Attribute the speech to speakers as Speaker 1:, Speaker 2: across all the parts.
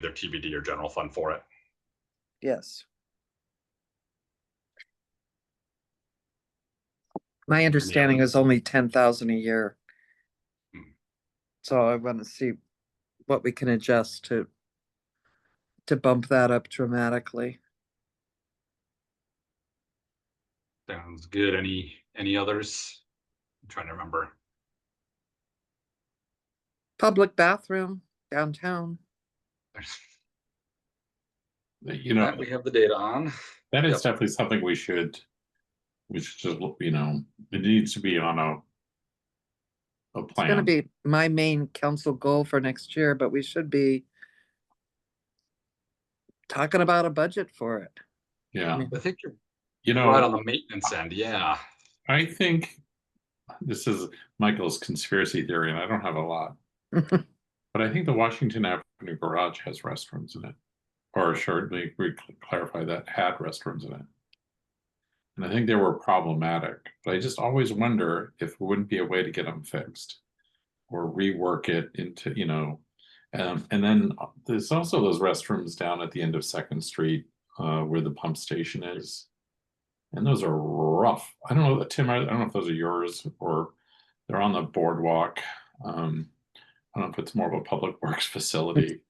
Speaker 1: either TBD or general fund for it.
Speaker 2: Yes. My understanding is only 10,000 a year. So I want to see what we can adjust to bump that up dramatically.
Speaker 1: Sounds good. Any others? I'm trying to remember.
Speaker 2: Public bathroom downtown.
Speaker 3: You know,
Speaker 1: we have the data on.
Speaker 3: that is definitely something we should just, you know, it needs to be on a plan.
Speaker 2: It's going to be my main council goal for next year, but we should be talking about a budget for it.
Speaker 3: Yeah.
Speaker 1: I think you're
Speaker 3: you know,
Speaker 1: right on the maintenance end. Yeah.
Speaker 3: I think this is Michael's conspiracy theory, and I don't have a lot. But I think the Washington Avenue garage has restrooms in it. Or shortly, we clarify that had restrooms in it. And I think they were problematic. But I just always wonder if it wouldn't be a way to get them fixed or rework it into, you know. And then there's also those restrooms down at the end of 2nd Street where the pump station is. And those are rough. I don't know, Tim, I don't know if those are yours or they're on the boardwalk. I don't know if it's more of a public works facility,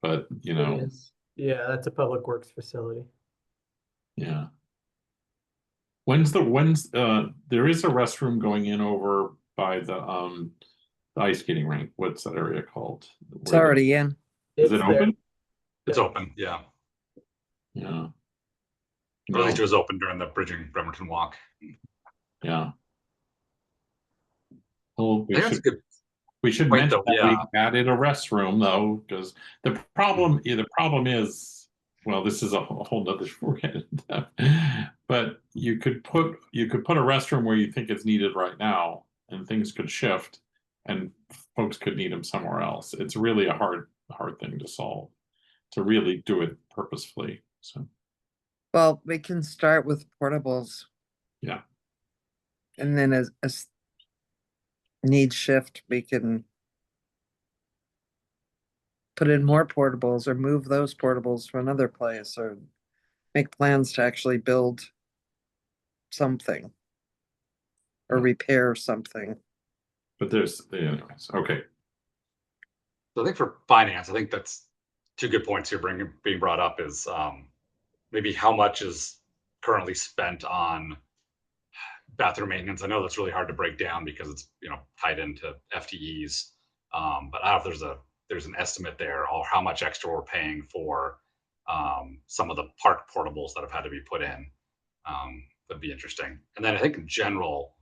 Speaker 3: but you know.
Speaker 4: Yeah, that's a public works facility.
Speaker 3: Yeah. There is a restroom going in over by the ice skating rink. What's that area called?
Speaker 2: It's already in.
Speaker 3: Is it open?
Speaker 1: It's open, yeah.
Speaker 3: Yeah.
Speaker 1: Or at least it was open during the Bridging Bremerton walk.
Speaker 3: Yeah. Well, we should
Speaker 1: point,
Speaker 3: mention that we added a restroom though, because the problem is, well, this is a whole nother but you could put a restroom where you think it's needed right now, and things could shift, and folks could need them somewhere else. It's really a hard thing to solve, to really do it purposefully. So.
Speaker 2: Well, we can start with portables.
Speaker 3: Yeah.
Speaker 2: And then as need shift, we can put in more portables or move those portables to another place or make plans to actually build something or repair something.
Speaker 3: But there's anyways, okay.
Speaker 1: So I think for finance, I think that's 2 good points here being brought up is maybe how much is currently spent on bathroom maintenance. I know that's really hard to break down because it's, you know, tied into FTEs. But I don't know if there's an estimate there or how much extra we're paying for some of the park portables that have had to be put in. That'd be interesting. And then I think in general,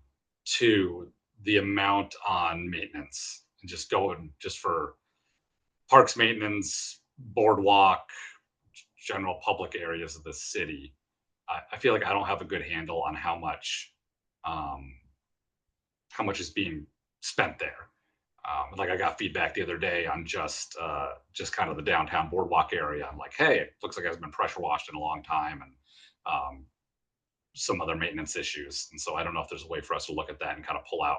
Speaker 1: too, the amount on maintenance and just going just for parks maintenance, boardwalk, general public areas of the city. I feel like I don't have a good handle on how much is being spent there. Like I got feedback the other day on just kind of the downtown boardwalk area. I'm like, hey, it looks like it hasn't been pressure washed in a long time, and some other maintenance issues. And so I don't know if there's a way for us to look at that and kind of pull out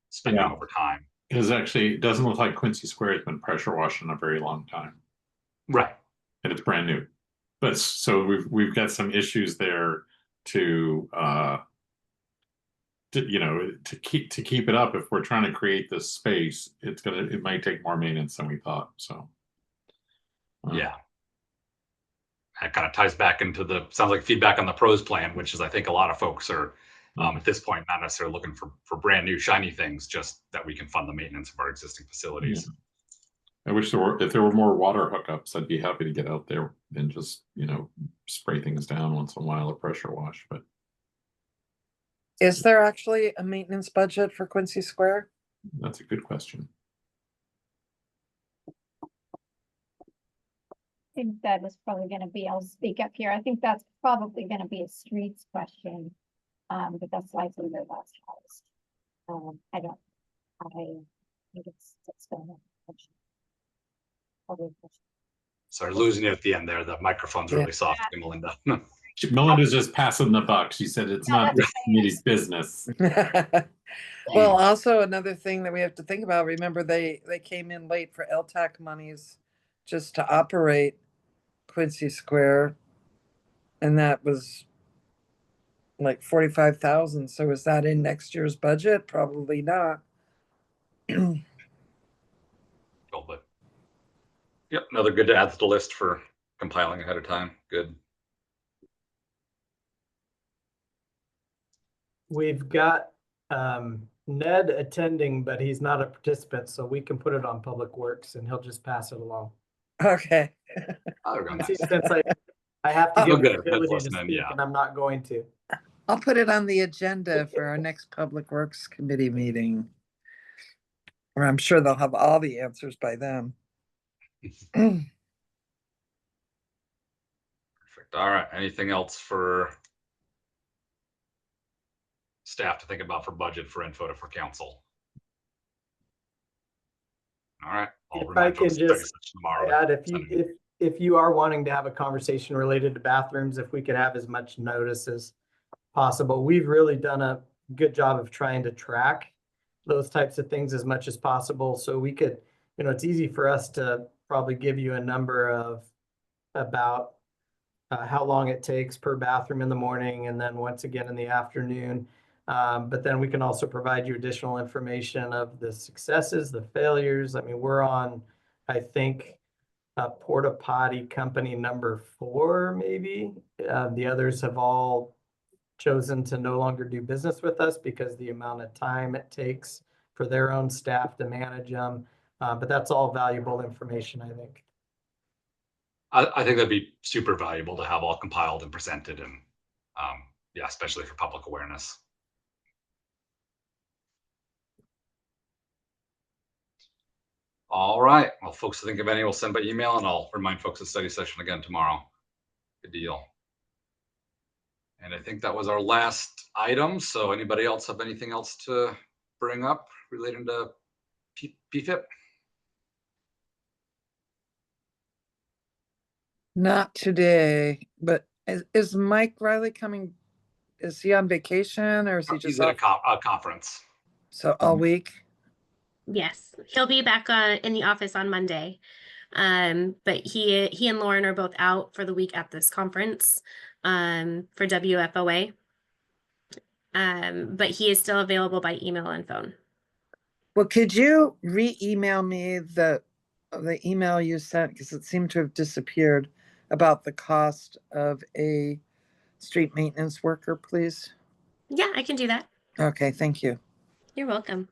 Speaker 1: spending over time.
Speaker 3: Because actually, it doesn't look like Quincy Square has been pressure washed in a very long time.
Speaker 1: Right.
Speaker 3: And it's brand new. But so we've got some issues there to keep it up. If we're trying to create this space, it might take more maintenance than we thought. So
Speaker 1: yeah, that kind of ties back into sounds like feedback on the pros plan, which is I think a lot of folks are at this point not necessarily looking for brand new shiny things, just that we can fund the maintenance of our existing facilities.
Speaker 3: Yeah. I wish if there were more water hookups, I'd be happy to get out there and just, you know, spray things down once in a while, or pressure wash. But
Speaker 2: is there actually a maintenance budget for Quincy Square?
Speaker 3: That's a good question.
Speaker 5: I think that was probably going to be, I'll speak up here. I think that's probably going to be a streets question, but that's likely their last house. I think it's going to.
Speaker 1: Sorry, losing you at the end there. The microphone's really soft, Melinda.
Speaker 3: Melinda's just passing the buck. She said it's not the committee's business.
Speaker 2: Well, also another thing that we have to think about, remember they came in late for LTAC monies just to operate Quincy Square. And that was like 45,000. So is that in next year's budget? Probably not.
Speaker 1: Cool, but yep, another good to add to the list for compiling ahead of time. Good.
Speaker 4: We've got Ned attending, but he's not a participant, so we can put it on Public Works and he'll just pass it along.
Speaker 2: Okay.
Speaker 1: Oh, there we go, nice.
Speaker 4: Since I have to
Speaker 2: Oh,
Speaker 4: give
Speaker 1: good.
Speaker 4: the ability to
Speaker 1: Listening,
Speaker 4: speak
Speaker 1: yeah.
Speaker 4: and I'm not going to.
Speaker 2: I'll put it on the agenda for our next Public Works Committee meeting. Or I'm sure they'll have all the answers by then.
Speaker 1: Perfect. All right. Anything else for staff to think about for budget, for info, for council? All right. I'll
Speaker 4: If I
Speaker 1: remind
Speaker 4: can
Speaker 1: folks to study
Speaker 4: just
Speaker 1: session tomorrow.
Speaker 4: add, if you are wanting to have a conversation related to bathrooms, if we could have as much notice as possible. We've really done a good job of trying to track those types of things as much as possible. So we could, it's easy for us to probably give you a number of about how long it takes per bathroom in the morning and then once again in the afternoon. But then we can also provide you additional information of the successes, the failures. I mean, we're on, I think, porta potty company number 4, maybe. The others have all chosen to no longer do business with us because the amount of time it takes for their own staff to manage them. But that's all valuable information, I think.
Speaker 1: I think that'd be super valuable to have all compiled and presented, and yeah, especially for public awareness. All right. Well, folks, think of any, we'll send by email, and I'll remind folks of study session again tomorrow. Good deal. And I think that was our last item. So anybody else have anything else to bring up relating to PFIP?
Speaker 2: Not today, but is Mike Riley coming? Is he on vacation or is he
Speaker 1: He's
Speaker 2: just
Speaker 1: at
Speaker 2: off?
Speaker 1: a conference.
Speaker 2: So all week?
Speaker 6: Yes, he'll be back in the office on Monday. But he and Lauren are both out for the week at this conference for WFOA. But he is still available by email and phone.
Speaker 2: Well, could you re-email me the email you sent, because it seemed to have disappeared, about the cost of a street maintenance worker, please?
Speaker 6: Yeah, I can do that.
Speaker 2: Okay, thank you.
Speaker 6: You're welcome.